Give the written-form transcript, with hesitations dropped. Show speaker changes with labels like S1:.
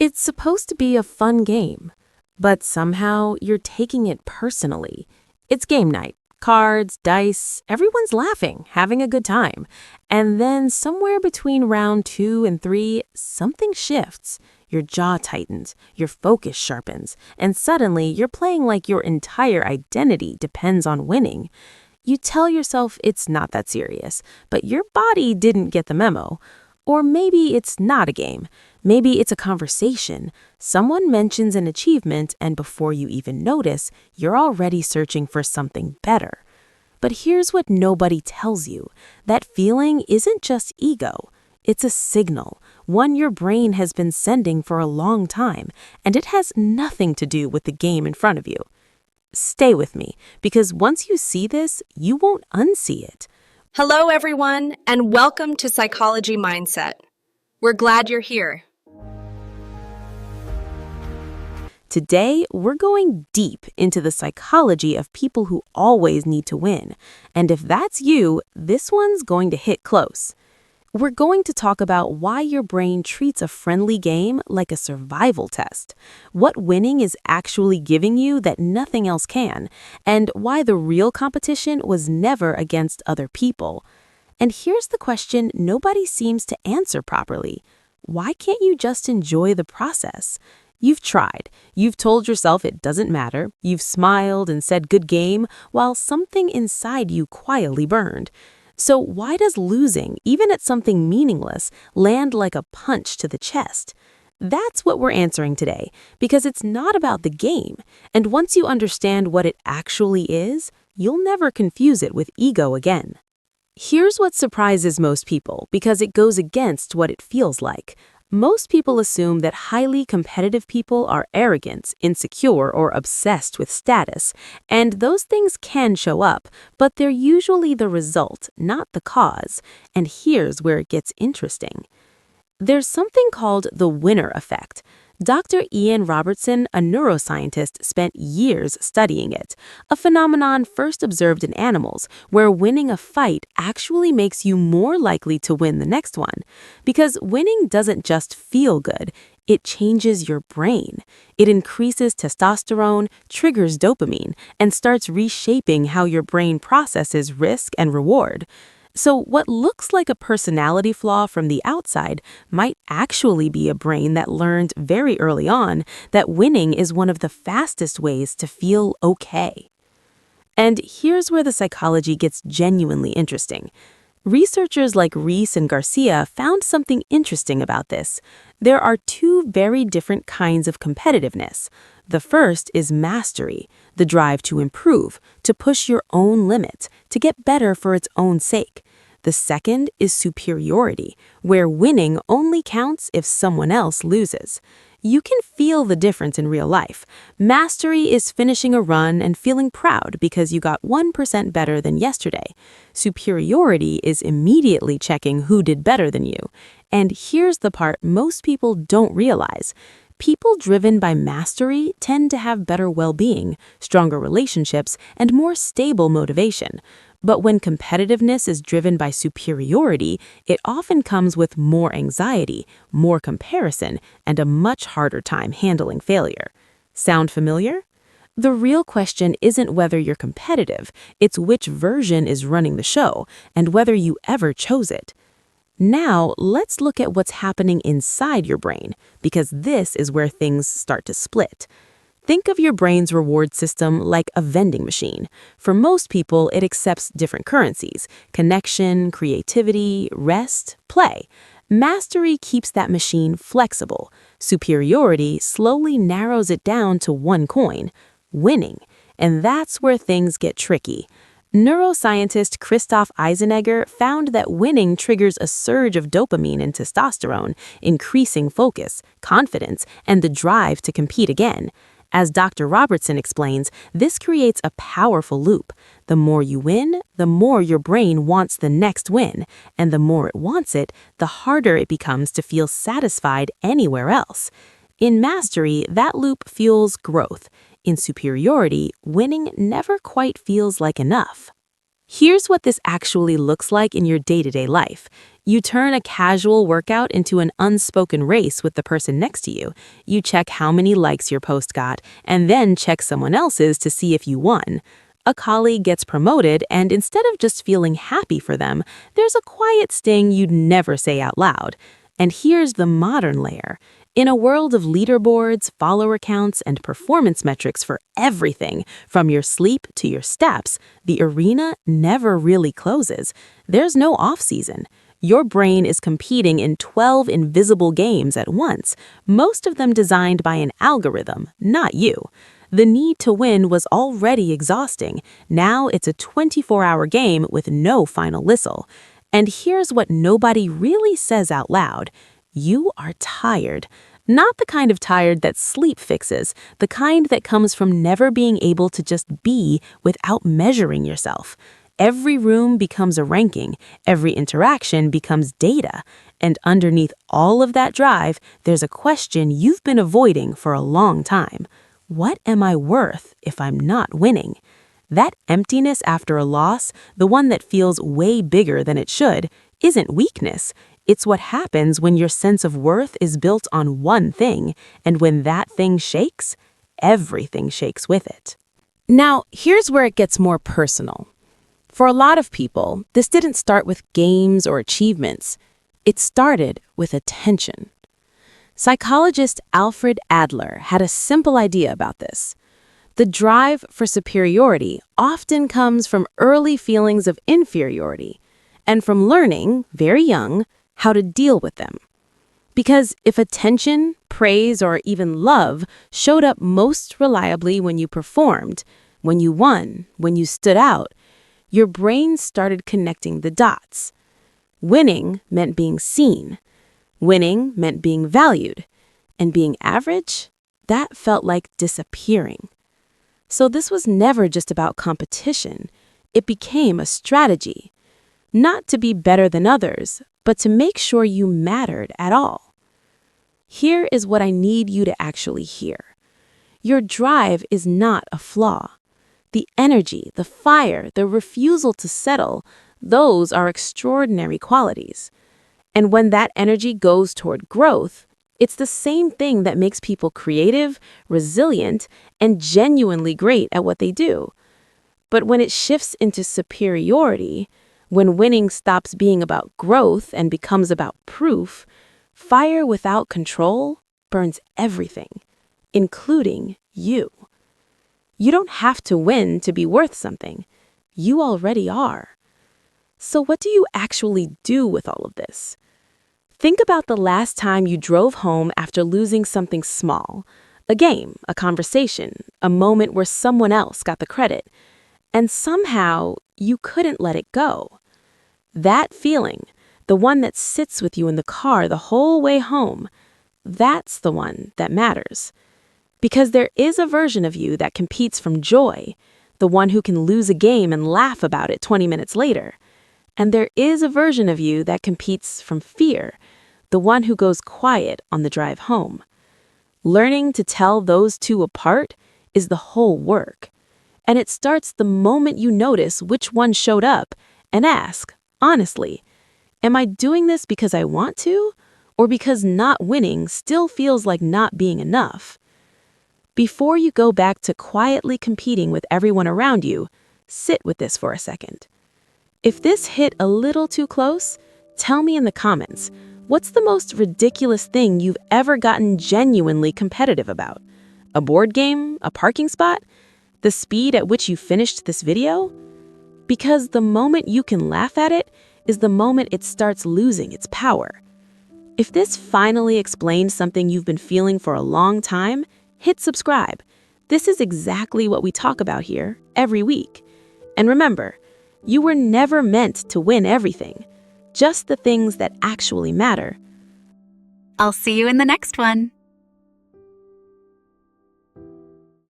S1: It's supposed to be a fun game, but somehow you're taking it personally. It's game night. Cards, dice, everyone's laughing, having a good time. And then somewhere between round 2 and 3, something shifts. Your jaw tightens, your focus sharpens, and suddenly you're playing like your entire identity depends on winning. You tell yourself it's not that serious, but your body didn't get the memo. Or maybe it's not a game. Maybe it's a conversation. Someone mentions an achievement, and before you even notice, you're already searching for something better. But here's what nobody tells you. That feeling isn't just ego. It's a signal, one your brain has been sending for a long time, and it has nothing to do with the game in front of you. Stay with me, because once you see this, you won't unsee it.
S2: Hello, everyone, and welcome to Psychology Mindset. We're glad you're here.
S1: Today, we're going deep into the psychology of people who always need to win. And if that's you, this one's going to hit close. We're going to talk about why your brain treats a friendly game like a survival test, what winning is actually giving you that nothing else can, and why the real competition was never against other people. And here's the question nobody seems to answer properly. Why can't you just enjoy the process? You've tried. You've told yourself it doesn't matter. You've smiled and said good game, while something inside you quietly burned. So why does losing, even at something meaningless, land like a punch to the chest? That's what we're answering today, because it's not about the game. And once you understand what it actually is, you'll never confuse it with ego again. Here's what surprises most people, because it goes against what it feels like. Most people assume that highly competitive people are arrogant, insecure, or obsessed with status, and those things can show up, but they're usually the result, not the cause. And here's where it gets interesting. There's something called the winner effect. Dr. Ian Robertson, a neuroscientist, spent years studying it, a phenomenon first observed in animals, where winning a fight actually makes you more likely to win the next one. Because winning doesn't just feel good, it changes your brain. It increases testosterone, triggers dopamine, and starts reshaping how your brain processes risk and reward. So what looks like a personality flaw from the outside might actually be a brain that learned very early on that winning is one of the fastest ways to feel okay. And here's where the psychology gets genuinely interesting. Researchers like Reese and Garcia found something interesting about this. There are two very different kinds of competitiveness. The first is mastery, the drive to improve, to push your own limits, to get better for its own sake. The second is superiority, where winning only counts if someone else loses. You can feel the difference in real life. Mastery is finishing a run and feeling proud because you got 1% better than yesterday. Superiority is immediately checking who did better than you. And here's the part most people don't realize. People driven by mastery tend to have better well-being, stronger relationships, and more stable motivation. But when competitiveness is driven by superiority, it often comes with more anxiety, more comparison, and a much harder time handling failure. Sound familiar? The real question isn't whether you're competitive, it's which version is running the show, and whether you ever chose it. Now, let's look at what's happening inside your brain, because this is where things start to split. Think of your brain's reward system like a vending machine. For most people, it accepts different currencies: connection, creativity, rest, play. Mastery keeps that machine flexible. Superiority slowly narrows it down to one coin: winning. And that's where things get tricky. Neuroscientist Christoph Eisenegger found that winning triggers a surge of dopamine and testosterone, increasing focus, confidence, and the drive to compete again. As Dr. Robertson explains, this creates a powerful loop. The more you win, the more your brain wants the next win, and the more it wants it, the harder it becomes to feel satisfied anywhere else. In mastery, that loop fuels growth. In superiority, winning never quite feels like enough. Here's what this actually looks like in your day-to-day life. You turn a casual workout into an unspoken race with the person next to you. You check how many likes your post got, and then check someone else's to see if you won. A colleague gets promoted, and instead of just feeling happy for them, there's a quiet sting you'd never say out loud. And here's the modern layer. In a world of leaderboards, follower counts, and performance metrics for everything, from your sleep to your steps, the arena never really closes. There's no off-season. Your brain is competing in 12 invisible games at once, most of them designed by an algorithm, not you. The need to win was already exhausting. Now it's a 24-hour game with no final whistle. And here's what nobody really says out loud. You are tired. Not the kind of tired that sleep fixes, the kind that comes from never being able to just be without measuring yourself. Every room becomes a ranking, every interaction becomes data, and underneath all of that drive, there's a question you've been avoiding for a long time. What am I worth if I'm not winning? That emptiness after a loss, the one that feels way bigger than it should, isn't weakness. It's what happens when your sense of worth is built on one thing, and when that thing shakes, everything shakes with it. Now, here's where it gets more personal. For a lot of people, this didn't start with games or achievements. It started with attention. Psychologist Alfred Adler had a simple idea about this. The drive for superiority often comes from early feelings of inferiority and from learning, very young, how to deal with them. Because if attention, praise, or even love showed up most reliably when you performed, when you won, when you stood out, your brain started connecting the dots. Winning meant being seen. Winning meant being valued. And being average, that felt like disappearing. So this was never just about competition. It became a strategy. Not to be better than others, but to make sure you mattered at all. Here is what I need you to actually hear. Your drive is not a flaw. The energy, the fire, the refusal to settle, those are extraordinary qualities. And when that energy goes toward growth, it's the same thing that makes people creative, resilient, and genuinely great at what they do. But when it shifts into superiority, when winning stops being about growth and becomes about proof, fire without control burns everything, including you. You don't have to win to be worth something. You already are. So what do you actually do with all of this? Think about the last time you drove home after losing something small, a game, a conversation, a moment where someone else got the credit, and somehow you couldn't let it go. That feeling, the one that sits with you in the car the whole way home, that's the one that matters. Because there is a version of you that competes from joy, the one who can lose a game and laugh about it 20 minutes later. And there is a version of you that competes from fear, the one who goes quiet on the drive home. Learning to tell those two apart is the whole work. And it starts the moment you notice which one showed up and ask, honestly, am I doing this because I want to, or because not winning still feels like not being enough? Before you go back to quietly competing with everyone around you, sit with this for a second. If this hit a little too close, tell me in the comments, what's the most ridiculous thing you've ever gotten genuinely competitive about? A board game? A parking spot? The speed at which you finished this video? Because the moment you can laugh at it is the moment it starts losing its power. If this finally explains something you've been feeling for a long time, hit subscribe. This is exactly what we talk about here every week. And remember, you were never meant to win everything, just the things that actually matter.
S3: I'll see you in the next one.